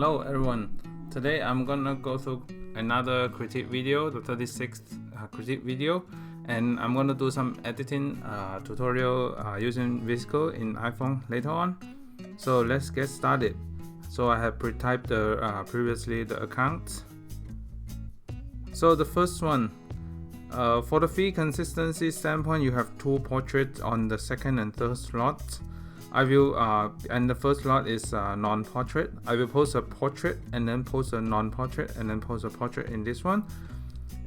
Hello everyone, today I'm gonna go through another critique video, the 36th critique video, and I'm gonna do some editing tutorial using VSCO in iPhone later on. So let's get started. So I have pre-typed previously the accounts. So the first one, for the fee consistency standpoint, you have two portraits on the second and third slots. I will and the first slot is non-portrait. I will post a portrait and then post a non-portrait and then post a portrait in this one.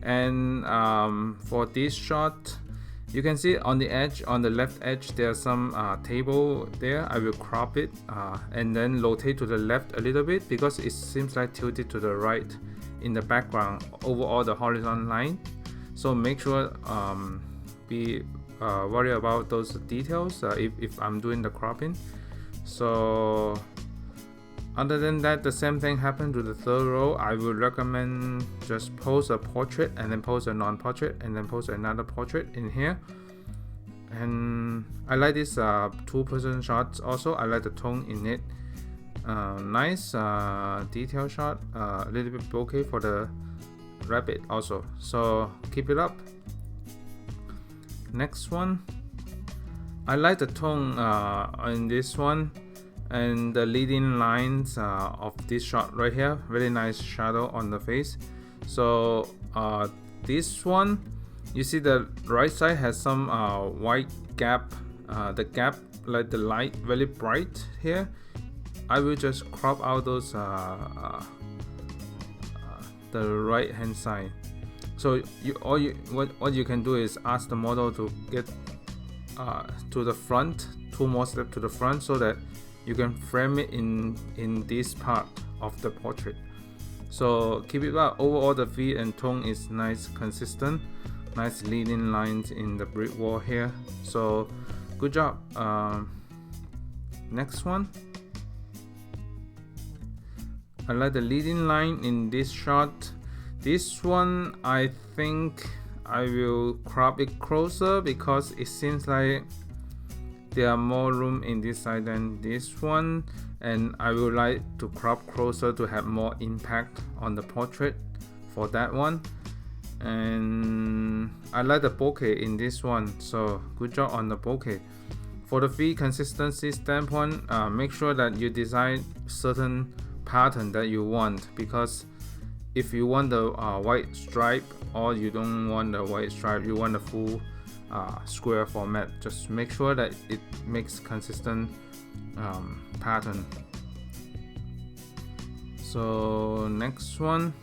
And for this shot, you can see on the edge, on the left edge, there's some table there. I will crop it and then rotate to the left a little bit because it seems like tilted to the right in the background over all the horizontal line. So make sure be worry about those details if I'm doing the cropping. So other than that, the same thing happened to the third row. I would recommend just post a portrait and then post a non-portrait and then post another portrait in here. And I like this two-person shots also. I like the tone in it. Nice detail shot, a little bit bokeh for the rabbit also, so keep it up. Next one, I like the tone in this one and the leading lines of this shot right here. Very nice shadow on the face. So this one, you see the right side has some white gap, the gap like the light very bright here. I will just crop out those the right hand side. So what you can do is ask the model to get to the front, two more steps to the front, so that you can frame it in this part of the portrait. So keep it up. Overall, the feel and tone is nice, consistent, nice leading lines in the brick wall here. So good job. Next one, I like the leading line in this shot. This one, I think I will crop it closer because it seems like there are more room in this side than this one, and I would like to crop closer to have more impact on the portrait for that one. And I like the bokeh in this one, so good job on the bokeh. For the fee consistency standpoint, make sure that you design certain pattern that you want, because if you want the white stripe, or you don't want the white stripe, you want the full square format, just make sure that it makes consistent pattern. So next one,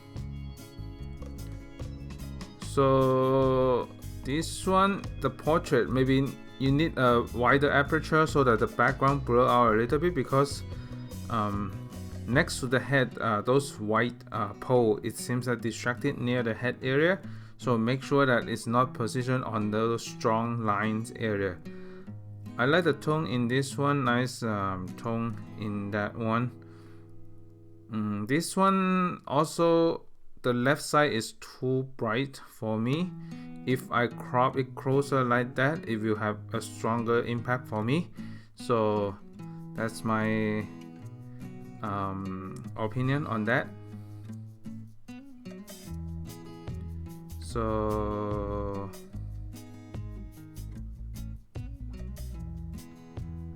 so this one, the portrait, maybe you need a wider aperture so that the background blur out a little bit, because next to the head, those white pole, it seems like distracted near the head area. So make sure that it's not positioned on those strong lines area. I like the tone in this one, nice tone in that one. This one also, the left side is too bright for me. If I crop it closer like that, it will have a stronger impact for me. So that's my opinion on that. So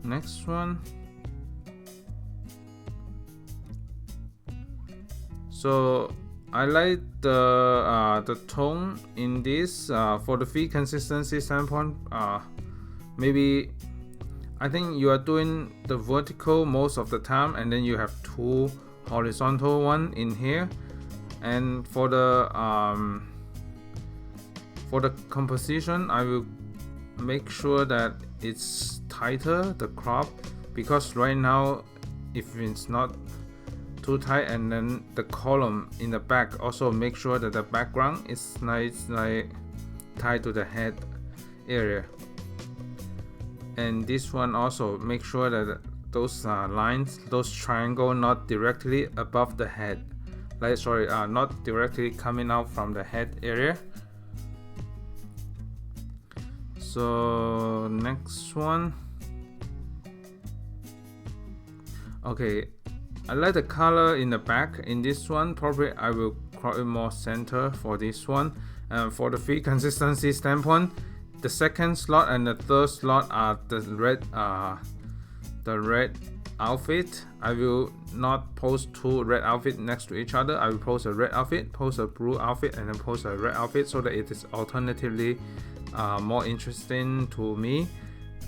next one, so I like the tone in this. For the fee consistency standpoint, maybe I think you are doing the vertical most of the time, and then you have two horizontal one in here. And for the composition, I will make sure that it's tighter, the crop, because right now if it's not too tight, and then the column in the back, also make sure that the background is nice, like tied to the head area. And this one also, make sure that those lines, those triangle, not directly above the head, like not directly coming out from the head area. So next one, okay, I like the color in the back. In this one, probably I will crop it more center for this one. For the feed consistency standpoint, the second slot and the third slot are the red outfit. I will not post two red outfit next to each other. I will post a red outfit, post a blue outfit, and then post a red outfit so that it is alternatively more interesting to me.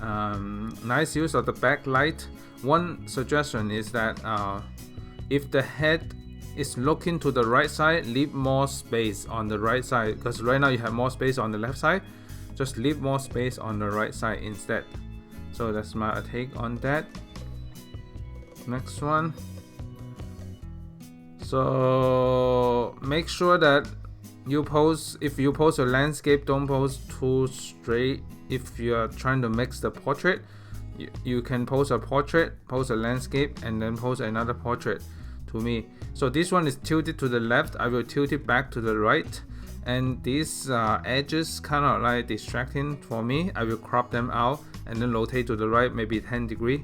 Nice use of the backlight. One suggestion is that if the head is looking to the right side, leave more space on the right side, because right now you have more space on the left side. Just leave more space on the right side instead. So that's my take on that. Next one. So make sure that if you pose a landscape, don't pose too straight. If you are trying to mix the portrait, you can pose a portrait, pose a landscape, and then pose another portrait to me. So this one is tilted to the left. I will tilt it back to the right, and these edges kind of like distracting for me. I will crop them out and then rotate to the right, maybe 10 degrees.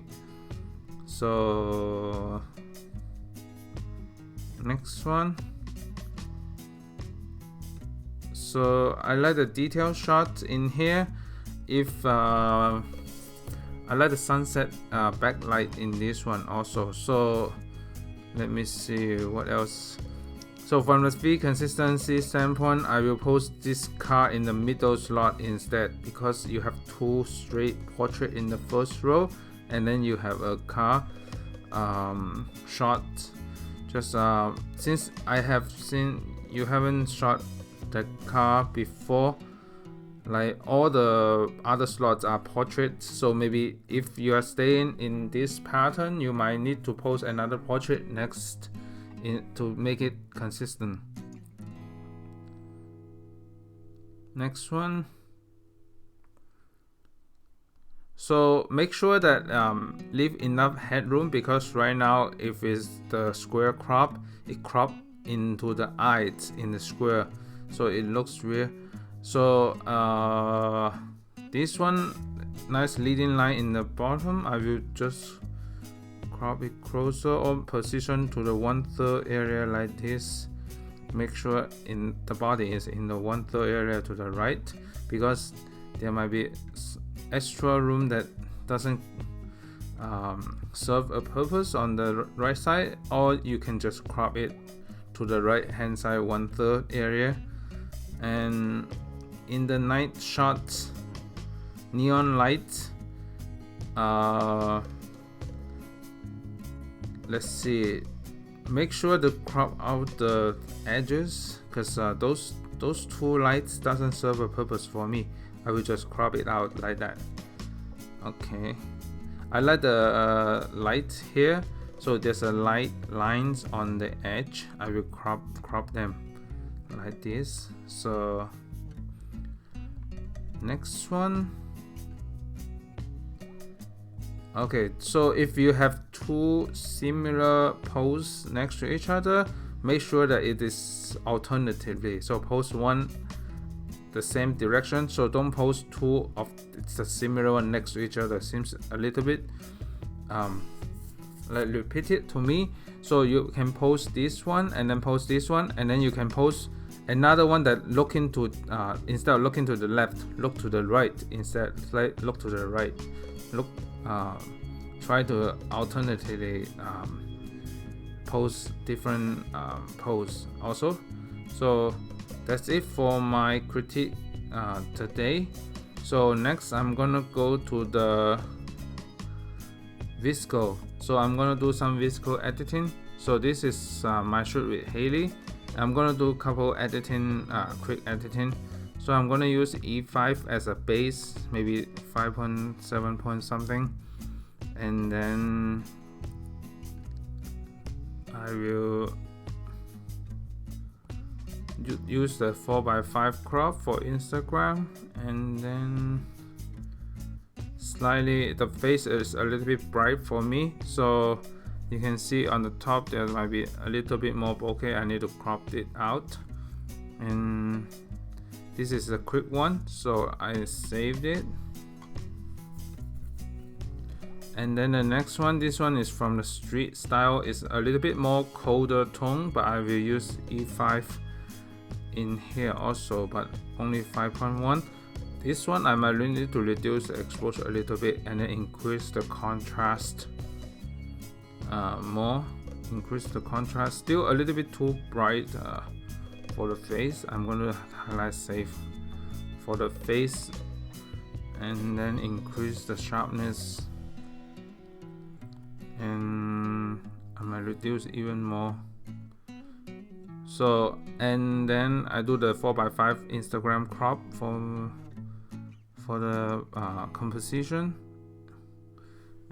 So next one. So I like the detail shot in here. If I like the sunset backlight in this one also. So let me see what else. So from the feed consistency standpoint, I will post this car in the middle slot instead, because you have two straight portrait in the first row, and then you have a car shot. Just since I have seen you haven't shot the car before, like all the other slots are portraits, so maybe if you are staying in this pattern, you might need to post another portrait next to make it consistent. Next one. So make sure that leave enough headroom, because right now if it's the square crop, it crop into the eyes in the square, so it looks weird. So this one, nice leading line in the bottom, I will just crop it closer or position to the 1/3 area like this. Make sure in the body is in the 1/3 area to the right, because there might be extra room that doesn't serve a purpose on the right side, or you can just crop it to the right hand side 1/3 area. And in the night shot, neon light, let's see, make sure to crop out the edges, because those two lights doesn't serve a purpose for me. I will just crop it out like that. Okay, I like the light here, so there's a light lines on the edge. I will crop them like this. So next one. Okay, so if you have two similar poses next to each other, make sure that it is alternatively. So post one the same direction, so don't post two of the similar one next to each other. Seems a little bit like repeated to me. So you can post this one and then post this one, and then you can post another one that look into instead of looking to the left, look to the right instead. Like look to the right, look try to alternatively post different pose also. So that's it for my critique today. So next I'm gonna go to the VSCO. So I'm gonna do some VSCO editing. So this is my shoot with Haley. I'm gonna do a couple editing, quick editing. So I'm gonna use E5 as a base, maybe 5.7 point something, and then I will use the 4:5 crop for Instagram, and then slightly the face is a little bit bright for me, so you can see on the top there might be a little bit more bokeh. I need to crop it out, and this is a quick one, so I saved it. And then the next one, this one is from the street style. It's a little bit more colder tone, but I will use E5 in here also, but only 5.1. This one I might need to reduce the exposure a little bit and then increase the contrast more. Increase the contrast. Still a little bit too bright for the face. I'm going to highlight safe for the face and then increase the sharpness, and I might reduce even more. So, and then I do the 4x5 Instagram crop for the composition,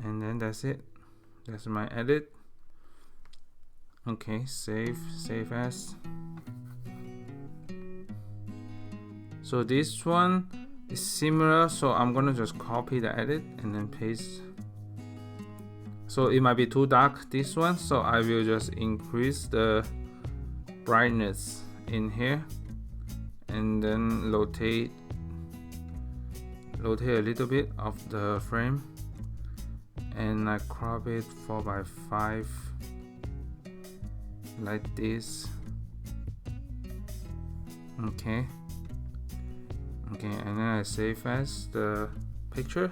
and then that's it. That's my edit. Okay, save as. So this one is similar, so I'm gonna just copy the edit and then paste. So it might be too dark, this one, so I will just increase the brightness in here and then rotate a little bit of the frame, and I crop it 4x5 like this. Okay, and then I save as the picture.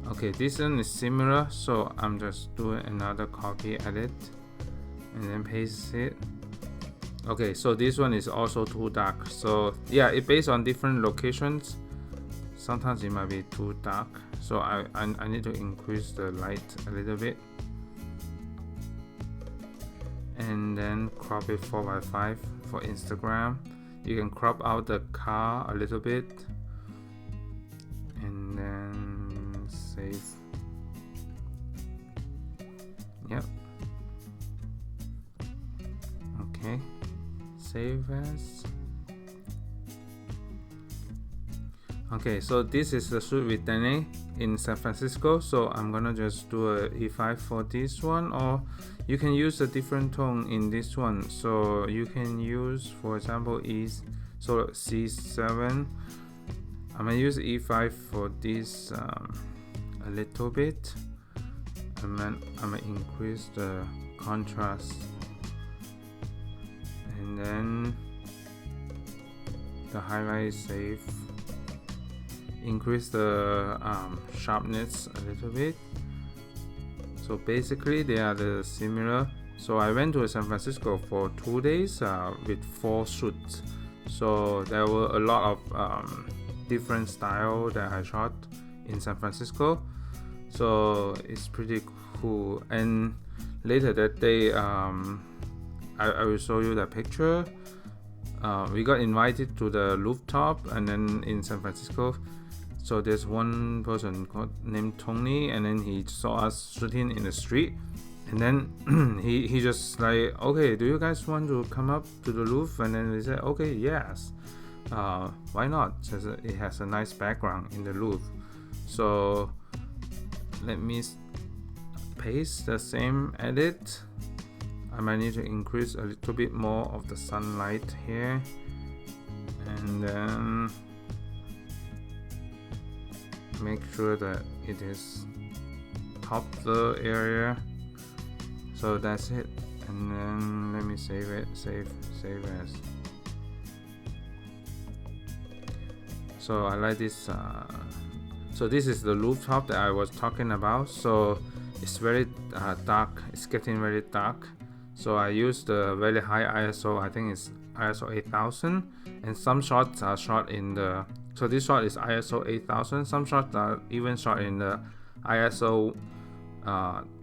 Okay, this one is similar, so I'm just doing another copy edit and then paste it. Okay, so this one is also too dark, so yeah, it based on different locations. Sometimes it might be too dark, so I need to increase the light a little bit and then crop it 4x5 for Instagram. You can crop out the car a little bit and then save. Yep. Okay, save as. Okay, so this is the shoot with Danny in San Francisco, so I'm gonna just do a E5 for this one, or you can use a different tone in this one. So you can use, for example, C7. I'm gonna use E5 for this a little bit, and then I'm gonna increase the contrast, and then the highlight save. Increase the sharpness a little bit. So basically they are the similar. So I went to San Francisco for 2 days with 4 shoots. So there were a lot of different style that I shot in San Francisco. So it's pretty cool. And later that day, I will show you the picture. We got invited to the rooftop, and then in San Francisco. So there's one person named Tony, and then he saw us shooting in the street, and then he just like, okay, do you guys want to come up to the roof? And then we said, okay, yes, why not? It has a nice background in the roof. So let me paste the same edit. I might need to increase a little bit more of the sunlight here, and then make sure that it is top the area. So that's it, and then let me save it. Save as. So I like this. So this is the rooftop that I was talking about. So it's very dark. It's getting very dark. So I use the very high ISO. I think it's ISO 8000, and some shots are shot in the. So this shot is ISO 8000. Some shots are even shot in the ISO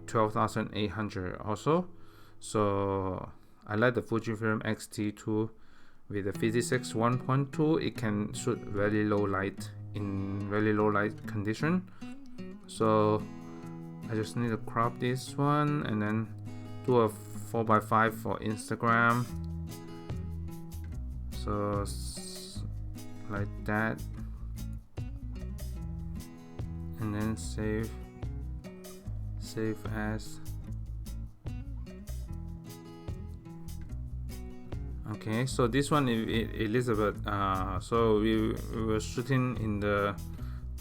12800 also. So I like the Fujifilm X-T2 with the 56 1.2. It can shoot very low light in very low light condition. So I just need to crop this one and then do a 4x5 for Instagram. So like that, and then save as. Okay, so this one is Elizabeth. So we were shooting in the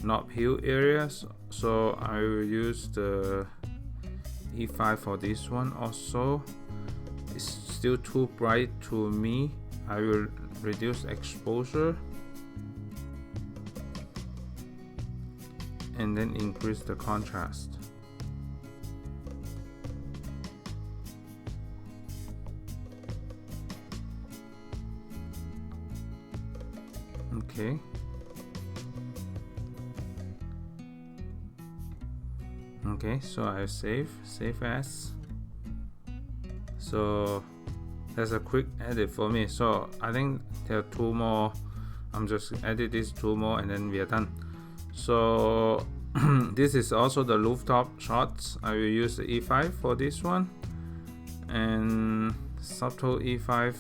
Knob Hill areas, so I will use the E5 for this one. Also, it's still too bright to me. I will reduce exposure and then increase the contrast. Okay, so I save as. So that's a quick edit for me. So I think there are two more. I'm just edit these two more and then we are done. So this is also the rooftop shots. I will use the E5 for this one and subtle E5.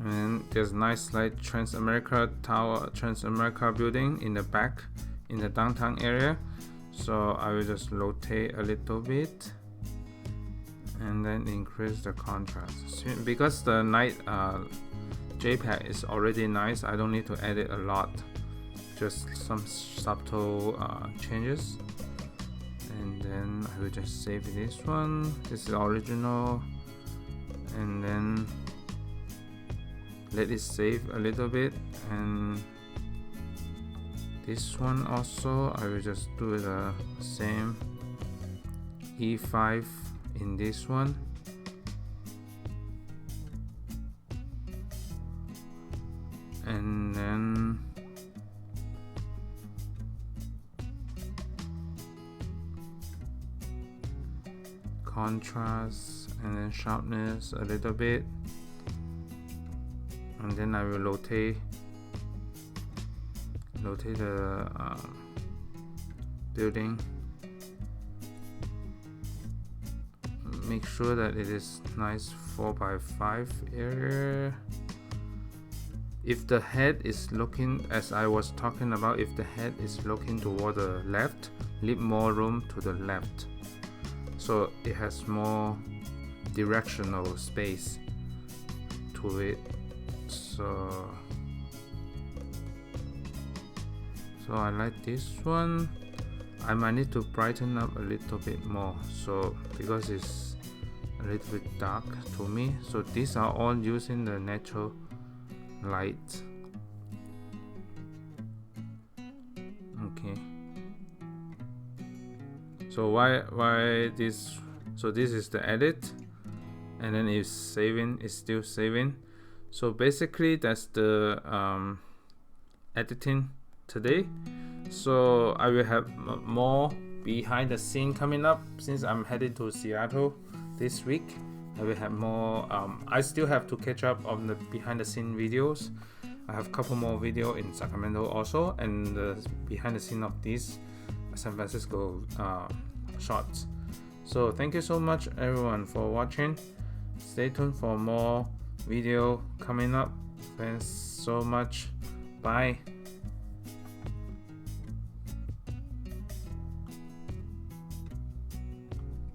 And there's nice like Transamerica Tower, Transamerica building in the back in the downtown area. So I will just rotate a little bit and then increase the contrast. Because the night JPEG is already nice, I don't need to edit a lot, just some subtle changes. And then I will just save this one. This is the original, and then let it save a little bit. And this one also I will just do the same E5 in this one. And then contrast and then sharpness a little bit, and then I will rotate the building. Make sure that it is nice 4x5 area. If the head is looking, as I was talking about, if the head is looking toward the left, leave more room to the left, so it has more directional space to it. So I like this one. I might need to brighten up a little bit more, so because it's a little bit dark to me. So these are all using the natural light. Okay, so why this? So this is the edit, and then it's saving, it's still saving. So basically that's the editing today. So I will have more behind the scene coming up, since I'm headed to Seattle this week. I will have more. I still have to catch up on the behind the scene videos. I have a couple more video in Sacramento also, and the behind the scene of these San Francisco shots. So thank you so much everyone for watching. Stay tuned for more video coming up. Thanks so much. Bye.